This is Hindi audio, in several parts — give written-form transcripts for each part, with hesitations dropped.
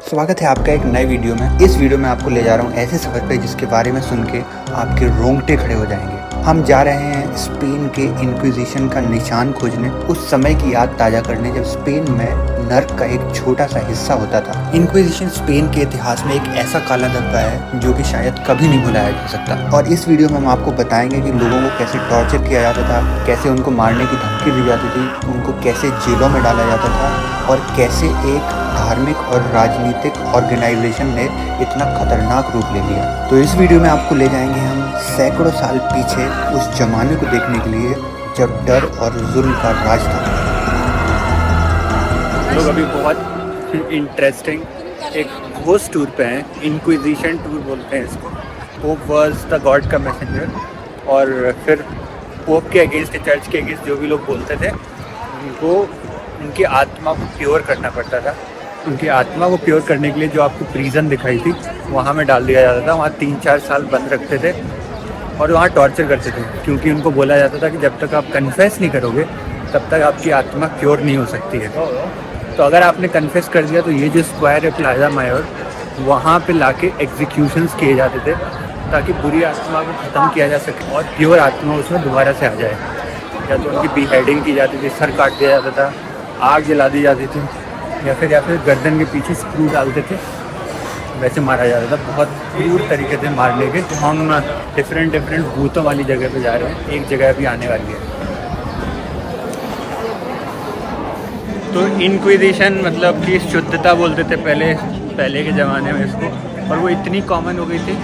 स्वागत है आपका एक नए वीडियो में। इस वीडियो में आपको ले जा रहा हूँ ऐसे सफ़र पे जिसके बारे में सुन के आपके रोंगटे खड़े हो जाएंगे। हम जा रहे हैं स्पेन के इंक्विजिशन का निशान खोजने, उस समय की याद ताज़ा करने जब स्पेन में नर्क का एक छोटा सा हिस्सा होता था। इंक्विजिशन स्पेन के इतिहास में एक ऐसा काला धब्बा है जो कि शायद कभी नहीं भुलाया जा सकता। और इस वीडियो में हम आपको बताएंगे कि लोगों को कैसे टॉर्चर किया जाता था, कैसे उनको मारने की धमकी दी जाती थी, उनको कैसे जेलों में डाला जाता था और कैसे एक धार्मिक और राजनीतिक ऑर्गेनाइजेशन ने इतना खतरनाक रूप ले लिया। तो इस वीडियो में आपको ले जाएंगे हम सैकड़ों साल पीछे उस जमाने को देखने के लिए जब डर और जुल्म का राज था। लोग अभी बहुत इंटरेस्टिंग एक घोस्ट टूर पे हैं, इंक्विजिशन टूर बोलते हैं इसको। पोप वाज द गॉड का मैसेंजर, और फिर पोप के अगेंस्ट, चर्च के अगेंस्ट जो भी लोग बोलते थे उनको उनकी आत्मा को प्योर करना पड़ता था। उनकी आत्मा को प्योर करने के लिए जो आपको प्रिजन दिखाई थी वहाँ में डाल दिया जाता था। वहाँ 3-4 साल बंद रखते थे और वहाँ टॉर्चर करते थे, क्योंकि उनको बोला जाता था कि जब तक आप कन्फेस नहीं करोगे तब तक आपकी आत्मा प्योर नहीं हो सकती है। तो अगर आपने कन्फेस कर दिया तो ये जो स्क्वायर है प्लाजा मायोर, वहाँ पे लाके एग्जीक्यूशंस किए जाते थे ताकि बुरी आत्मा को ख़त्म किया जा सके और प्योर आत्मा उसमें दोबारा से आ जाए। या तो उनकी बीहेडिंग की जाती थी, सर काट दिया जाता था, आग जला दी जाती थी, या फिर गर्दन के पीछे स्क्रू डालते थे, वैसे मारा जाता था। बहुत क्रूर तरीके से मारने के। तो हम डिफरेंट भूतों वाली जगह पे जा रहे हैं, एक जगह भी आने वाली है। तो इंक्विजिशन मतलब कि शुद्धता बोलते थे पहले के ज़माने में इसको, और वो इतनी कॉमन हो गई थी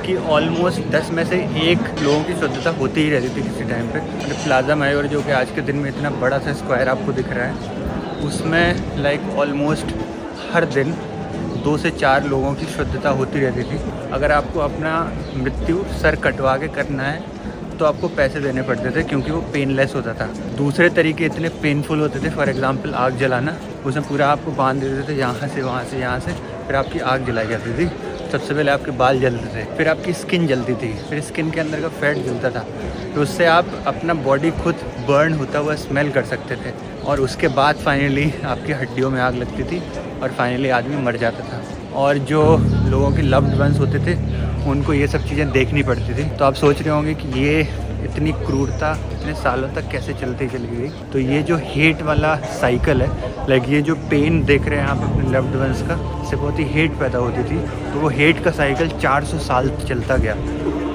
कि ऑलमोस्ट 10 में से 1 लोगों की शुद्धता होती ही रहती थी किसी टाइम पे। प्लाजा मायोर जो कि आज के दिन में इतना बड़ा सा स्क्वायर आपको दिख रहा है, उसमें लाइक ऑलमोस्ट हर दिन 2 से 4 लोगों की शुद्धता होती रहती थी। अगर आपको अपना मृत्यु सर कटवा के करना है तो आपको पैसे देने पड़ते थे, क्योंकि वो पेनलेस होता था। दूसरे तरीके इतने पेनफुल होते थे, फॉर एग्जांपल आग जलाना, उसमें पूरा आपको बांध देते थे यहाँ से वहाँ से यहाँ से, फिर आपकी आग जलाई जाती थी। सबसे पहले आपके बाल जलते थे, फिर आपकी स्किन जलती थी, फिर स्किन के अंदर का फैट जलता था, तो उससे आप अपना बॉडी खुद बर्न होता हुआ स्मेल कर सकते थे। और उसके बाद फाइनली आपकी हड्डियों में आग लगती थी और फाइनली आदमी मर जाता था। और जो लोगों के लव्ड वंस होते थे उनको ये सब चीज़ें देखनी पड़ती थी। तो आप सोच रहे होंगे कि ये इतनी क्रूरता इतने सालों तक कैसे चलती चली गई। तो ये जो हेट वाला साइकिल है, लाइक ये जो पेन देख रहे हैं आप अपने लव्ड वंस का, इससे बहुत ही हेट पैदा होती थी। तो वो हेट का साइकिल 400 साल चलता गया,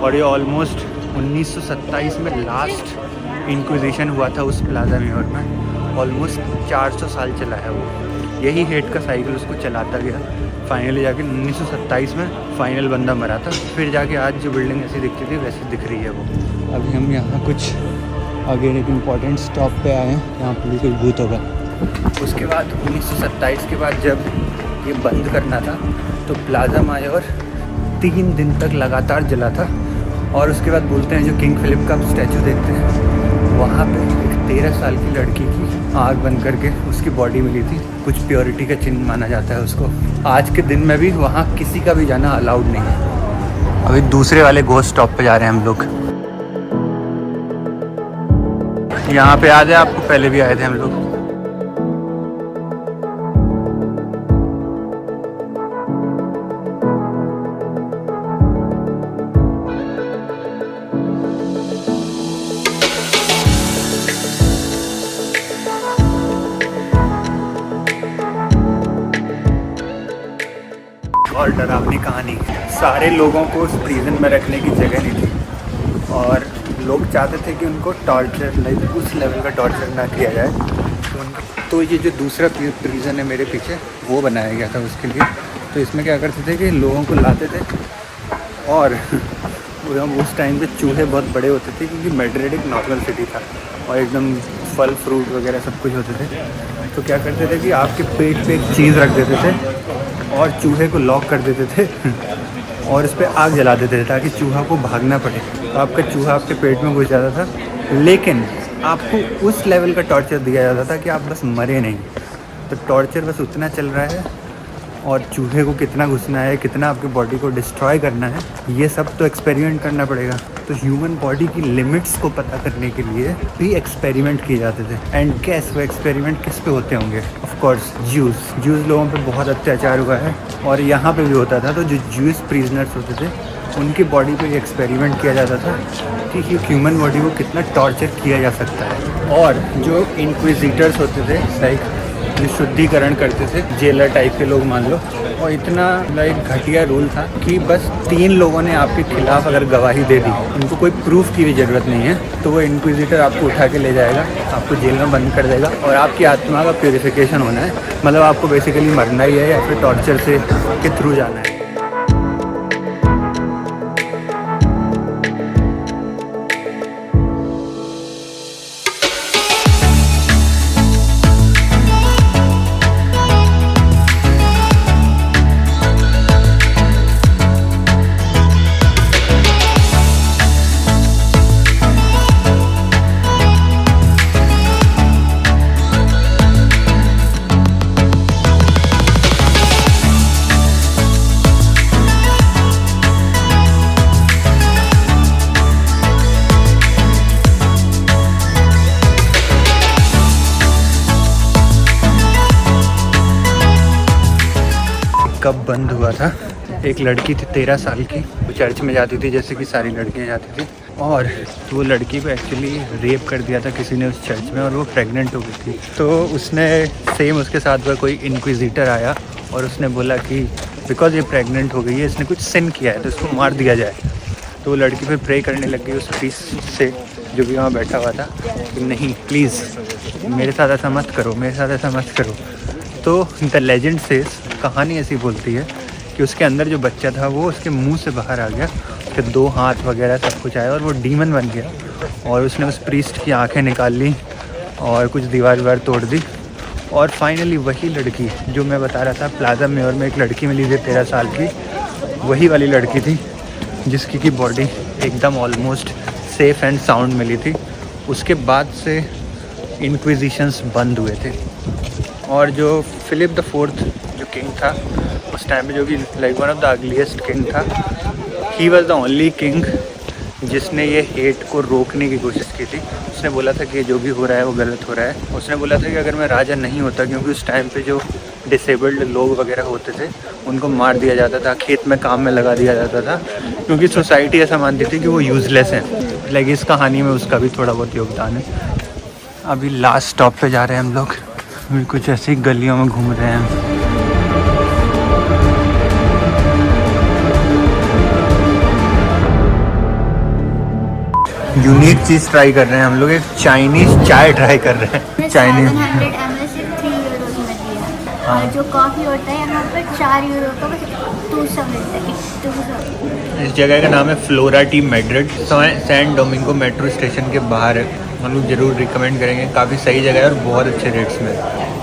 और ये ऑलमोस्ट 1927 में लास्ट इंक्विजिशन हुआ था उस प्लाजा मायोर में। ऑलमोस्ट 400 साल चला है वो। यही हेट का साइकिल उसको चलाता गया। फाइनली जाके 1927 में फाइनल बंदा मरा था। फिर जाके आज जो बिल्डिंग ऐसी दिखती थी वैसे दिख रही है वो। अभी हम यहाँ कुछ आगे एक इम्पॉर्टेंट स्टॉप पे आए हैं, यहाँ पर कुछ भूत होगा। उसके बाद 1927 के बाद जब ये बंद करना था तो प्लाजा मायोर 3 दिन तक लगातार जला था। और उसके बाद बोलते हैं जो किंग फिलिप का स्टैचू देखते हैं, वहाँ पे एक 13 साल की लड़की की आग बंद करके उसकी बॉडी मिली थी। कुछ प्योरिटी का चिन्ह माना जाता है उसको। आज के दिन में भी वहाँ किसी का भी जाना अलाउड नहीं है। अभी दूसरे वाले घोस्ट स्टॉप पे जा रहे हैं हम लोग। यहाँ पे याद है आपको, पहले भी आए थे हम लोग। और डरावनी कहानी, सारे लोगों को उस प्रिजन में रखने की जगह नहीं थी, और लोग चाहते थे कि उनको टॉर्चर, लाइक उस लेवल का टॉर्चर ना किया जाए। तो ये जो दूसरा प्रिजन है मेरे पीछे, वो बनाया गया था उसके लिए। तो इसमें क्या करते थे कि लोगों को लाते थे, और उस टाइम पे चूहे बहुत बड़े होते थे, क्योंकि मैड्रिड एक नॉर्मल सिटी था और एकदम फल फ्रूट वगैरह सब कुछ होते थे। तो क्या करते थे कि आपके पेट पे एक चीज़ रख देते थे और चूहे को लॉक कर देते थे और उस पर आग जला देते थे ताकि चूहा को भागना पड़े। तो आपका चूहा आपके पेट में घुस जाता था, लेकिन आपको उस लेवल का टॉर्चर दिया जाता था कि आप बस मरे नहीं। तो टॉर्चर बस उतना चल रहा है, और चूहे को कितना घुसना है, कितना आपकी बॉडी को डिस्ट्रॉय करना है, ये सब तो एक्सपेरिमेंट करना पड़ेगा। तो ह्यूमन बॉडी की लिमिट्स को पता करने के लिए भी एक्सपेरिमेंट किए जाते थे। एंड गैस वो एक्सपेरिमेंट किस पे होते होंगे? ऑफ कोर्स ज्यूज़ लोगों पे बहुत अत्याचार हुआ है। और यहाँ पे भी होता था। तो जो ज्यूइश प्रिजनर्स होते थे उनकी बॉडी पे एक्सपेरिमेंट किया जाता था कि ह्यूमन बॉडी को कितना टॉर्चर किया जा सकता है। और जो इंक्विजिटर्स होते थे लाइक जो शुद्धिकरण करते थे, जेलर टाइप के लोग मान लो, और इतना लाइक घटिया रूल था कि बस 3 लोगों ने आपके खिलाफ अगर गवाही दे दी, उनको कोई प्रूफ की भी ज़रूरत नहीं है, तो वो इंक्विजिटर आपको उठा के ले जाएगा, आपको जेल में बंद कर देगा और आपकी आत्मा का प्योरीफिकेशन होना है। मतलब आपको बेसिकली मरना ही है या फिर टॉर्चर से के थ्रू जाना है। कब बंद हुआ था, एक लड़की थी 13 साल की, वो चर्च में जाती थी जैसे कि सारी लड़कियां जाती थी, और तो वो लड़की को एक्चुअली रेप कर दिया था किसी ने उस चर्च में, और वो प्रेग्नेंट हो गई थी। तो उसने सेम उसके साथ वह कोई इंक्विजिटर आया और उसने बोला कि बिकॉज ये प्रेग्नेंट हो गई है, इसने कुछ सिन किया है तो इसको मार दिया जाए। तो वो लड़की फिर प्रे करने लग गई उस प्रीस्ट से जो भी वहाँ बैठा हुआ था कि नहीं प्लीज़ मेरे साथ ऐसा मत करो, मेरे साथ ऐसा मत करो। तो द लेजेंड सेज, कहानी ऐसी बोलती है कि उसके अंदर जो बच्चा था वो उसके मुंह से बाहर आ गया, उसके 2 हाथ वगैरह सब कुछ आया और वो डीमन बन गया, और उसने उस प्रीस्ट की आंखें निकाल ली और कुछ दीवार तोड़ दी। और फाइनली वही लड़की जो मैं बता रहा था, प्लाजा मेयर में एक लड़की मिली थी 13 साल की, वही वाली लड़की थी जिसकी की बॉडी एकदम ऑलमोस्ट सेफ़ एंड साउंड मिली थी। उसके बाद से इंक्विजिशंस बंद हुए थे। और जो फिलिप द 4th जो किंग था उस टाइम पे, जो कि like one of the ugliest king था, he was the only king जिसने ये हेट को रोकने की कोशिश की थी। उसने बोला था कि जो भी हो रहा है वो गलत हो रहा है। उसने बोला था कि अगर मैं राजा नहीं होता, क्योंकि उस टाइम पे जो डिसेबल्ड लोग वगैरह होते थे उनको मार दिया जाता था, खेत में काम में लगा दिया जाता था, क्योंकि सोसाइटी ऐसा मानती थी कि वो यूज़लेस हैं। लाइक इस कहानी में उसका भी थोड़ा बहुत योगदान है। अभी लास्ट स्टॉप पे जा रहे हैं हम लोग, अभी कुछ ऐसी गलियों में घूम रहे हैं। यूनिक चीज़ ट्राई कर रहे हैं हम लोग, एक चाइनीज़ चाय ट्राई कर रहे हैं। चाइनीज़ 700 ml से 3 यूरो की मिलती है, और जो कॉफ़ी होता है यहाँ पर 4 यूरो का 200 मिलता है, 200। इस जगह का नाम है फ्लोरा टी Madrid, San Domingo metro station के बाहर है। हम लोग ज़रूर रिकमेंड करेंगे, काफ़ी सही जगह है और बहुत अच्छे रेट्स में।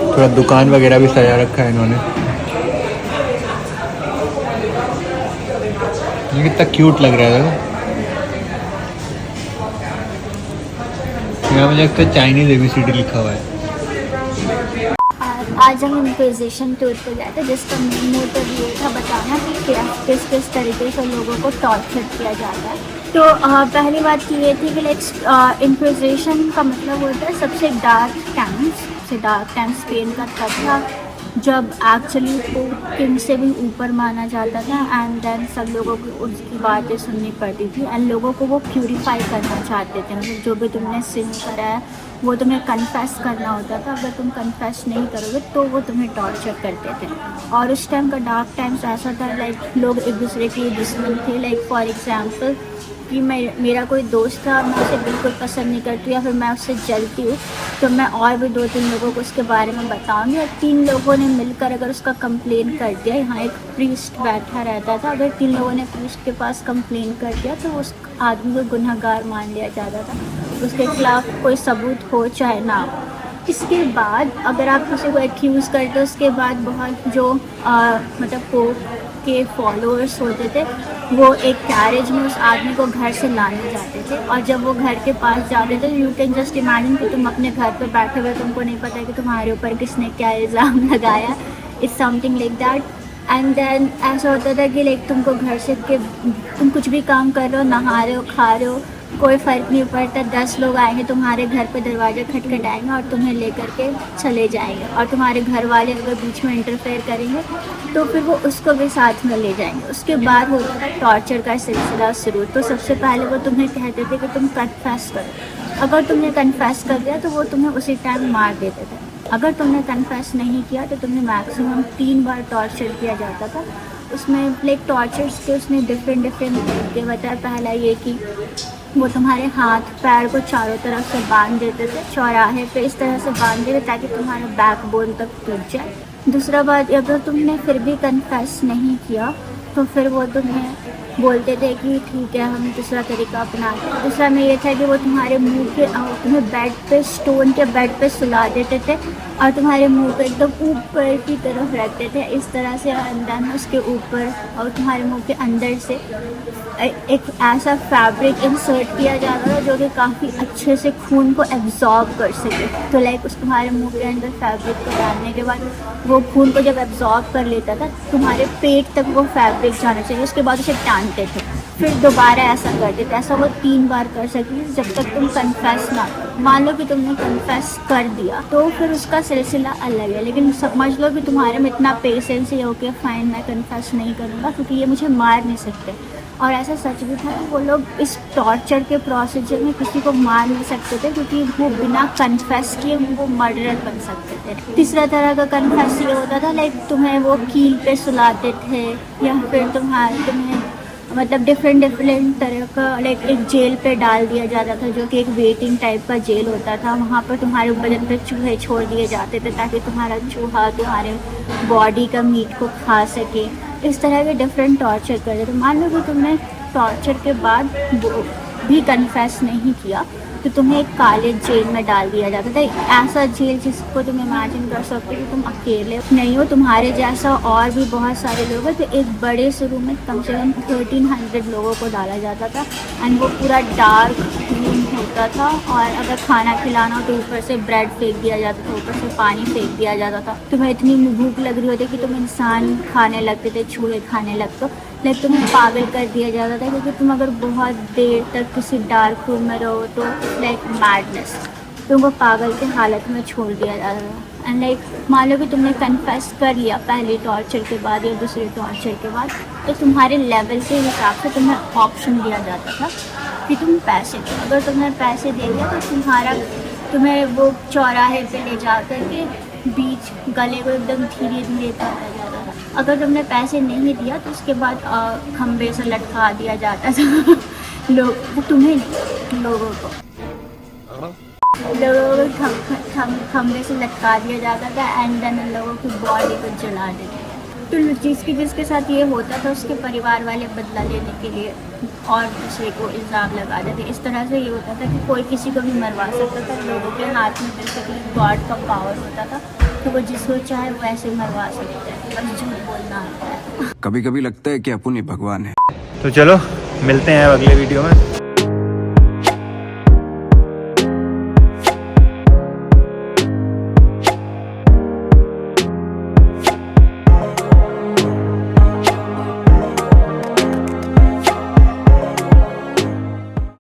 थोड़ा दुकान वगैरह भी सजा रखा है इन्होंने। ये कितना क्यूट लग रहा है। यहाँ मुझे लगता है चाइनीज़ ABCD लिखा हुआ है। आज हम इंक्विजिशन टूर पे गए थे, जिसका मेन मोटिव ये था बताना कि किस किस तरीके से लोगों को टॉर्चर किया जाता है। तो पहली बात की ये थी कि इंक्विजिशन का मतलब होता है सबसे डार्क टाइम स्पेन का तब था जब एक्चुअली को किंग से भी ऊपर माना जाता था, एंड देन सब लोगों को उसकी बातें सुननी पड़ती थी, एंड लोगों को वो प्यूरीफाई करना चाहते थे। मतलब जो भी तुमने सिन करा है वो तुम्हें कन्फेस करना होता था, अगर तुम कन्फेस नहीं करोगे तो वो तुम्हें टॉर्चर करते थे। और उस टाइम का डार्क टाइम्स ऐसा था, लाइक लोग एक दूसरे के दुश्मन थे। लाइक फॉर एग्जाम्पल कि मेरा कोई दोस्त था, मैं उसे बिल्कुल पसंद नहीं करती या फिर मैं उससे जलती हूँ, तो मैं और भी 2-3 लोगों को उसके बारे में बताऊँगी, और 3 लोगों ने मिलकर अगर उसका कंप्लेन कर दिया, यहाँ एक प्रीस्ट बैठा रहता था, अगर 3 लोगों ने प्रीस्ट के पास कंप्लेन कर दिया तो उस आदमी को गुनहगार मान लिया जाता था, उसके खिलाफ कोई सबूत हो चाहे ना हो। इसके बाद अगर आप किसी को एक्यूज़ करते हो, उसके बाद बहुत जो मतलब पोप के फॉलोअर्स होते थे वो एक कैरेज में उस आदमी को घर से लाने जाते थे, और जब वो घर के पास जाते थे, यू कैन जस्ट इमेजिन कि तुम अपने घर पे बैठे हुए, तुमको नहीं पता है कि तुम्हारे ऊपर किसने क्या इल्ज़ाम लगाया, it's something like that. And then ऐसा होता था कि लाइक तुमको घर से के तुम कुछ भी काम कर रहे हो, नहा रहे हो, खा रहे हो, कोई फ़र्क नहीं पड़ता, 10 लोग आएंगे तुम्हारे घर पे, दरवाज़ा खटखटाएंगे और तुम्हें लेकर के चले जाएंगे, और तुम्हारे घर वाले अगर बीच में इंटरफेयर करेंगे तो फिर वो उसको भी साथ में ले जाएंगे। उसके बाद होता था टॉर्चर का सिलसिला शुरू। तो सबसे पहले वो तुम्हें कहते थे कि तुम कन्फेस करो। अगर तुमने कन्फेस कर दिया तो वो तुम्हें उसी टाइम मार देते थे। अगर तुमने कन्फेस नहीं किया तो तुम्हें मैक्सिमम 3 बार टॉर्चर किया जाता था। उसमें लाइक टॉर्चर्स के उसने डिफरेंट तरीके बताया। पहला ये कि वो तुम्हारे हाथ पैर को चारों तरफ से बांध देते थे, चौराहे पे इस तरह से बांध देते ताकि तुम्हारा बैकबोन तक टूट जाए। दूसरा बात, अगर तुमने फिर भी कन्फेस नहीं किया तो फिर वो तुम्हें बोलते थे कि ठीक है हम दूसरा तरीका अपनाते हैं। दूसरा में ये था कि वो तुम्हारे मुंह के तुम्हें बेड पे, स्टोन के बेड पे सुला देते थे और तुम्हारे मुंह पे एकदम ऊपर की तरफ रखते थे इस तरह से, अंदर उसके ऊपर, और तुम्हारे मुंह के अंदर से एक ऐसा फैब्रिक इंसर्ट किया जाता था जो कि काफ़ी अच्छे से खून को एब्जॉर्ब कर सके। तो लाइक उस तुम्हारे मुंह के अंदर फैब्रिक को डालने के बाद वो खून को जब एब्जॉर्ब कर लेता था तुम्हारे पेट तक वो फैब्रिक जाना चाहिए, उसके बाद उसे टानते थे, फिर दोबारा ऐसा करते थे। ऐसा वो 3 बार कर सकती जब तक तुम कन्फेस ना करो। मान लो कि तुमने कन्फेस कर दिया तो फिर उसका सिलसिला अलग है, लेकिन समझ लो कि तुम्हारे में इतना पेशेंस है, ओके फाइन मैं कन्फेस नहीं करूँगा क्योंकि ये मुझे मार नहीं सकते। और ऐसा सच भी था कि वो लोग इस टॉर्चर के प्रोसीजर में किसी को मार नहीं सकते थे क्योंकि वो बिना कन्फेस किए वो मर्डरर बन सकते थे। तीसरा तरह का कन्फेस ये होता था लाइक तुम्हें वो कील पे सुलाते थे या फिर तुम्हें मतलब डिफरेंट तरह का लाइक एक जेल पे डाल दिया जाता था जो कि एक वेटिंग टाइप का जेल होता था। वहाँ पर तुम्हारे बदन पे चूहे छोड़ दिए जाते थे ताकि तुम्हारा चूहा तुम्हारे बॉडी का मीट को खा सके। इस तरह के डिफरेंट टॉर्चर करते थे। मान लो कि तुमने टॉर्चर के बाद वो भी कन्फेस नहीं किया तो तुम्हें एक काले जेल में डाल दिया जाता था। ऐसा जेल जिसको तुम इमेजिन कर सकते हो कि तुम अकेले नहीं हो, तुम्हारे जैसा और भी बहुत सारे लोग हैं। तो एक बड़े से रूम में कम से कम 1300 लोगों को डाला जाता था एंड वो पूरा डार्क रूम होता था। और अगर खाना खिलाना हो तो ऊपर से ब्रेड फेंक दिया जाता था, ऊपर से पानी फेंक दिया जाता था। तुम्हें इतनी भूख लग रही होती कि तुम इंसान खाने लगते थे, चूहे खाने लगते, लाइक तुम्हें पागल कर दिया जाता था क्योंकि तुम अगर बहुत देर तक किसी डार्क रूम में रहो तो लाइक मैडनेस, तुमको पागल के हालत में छोड़ दिया जाता था। एंड लाइक मान लो कि तुमने कन्फेस कर लिया पहले टॉर्चर के बाद या दूसरे टॉर्चर के बाद, तो तुम्हारे लेवल के हिसाब से तुम्हें ऑप्शन दिया जाता था कि तुम पैसे दो। अगर तुमने पैसे दे दिया तो तुम्हें वो चौराहे पे ले जा कर के बीच गले को एकदम धीरे धीरे काटा जाता था। अगर तुमने पैसे नहीं दिया तो उसके बाद खम्भे से लटका दिया जाता था लोगों को खम्भे से लटका दिया जाता था एंड देन लोगों की बॉडी को जला देते। तो जिसके साथ ये होता था उसके परिवार वाले बदला लेने के लिए और दूसरे को इल्ज़ाम लगा देते। इस तरह से ये होता था कि कोई किसी को भी मरवा सकता था। लोगों के हाथ में बेसिकली गॉड का पावर होता था तो वो जिसको चाहे वैसे मरवा सकते हैं, बस झूठ बोलना आता है। कभी कभी लगता है कि अपन ही भगवान है। तो चलो मिलते हैं अगले वीडियो में।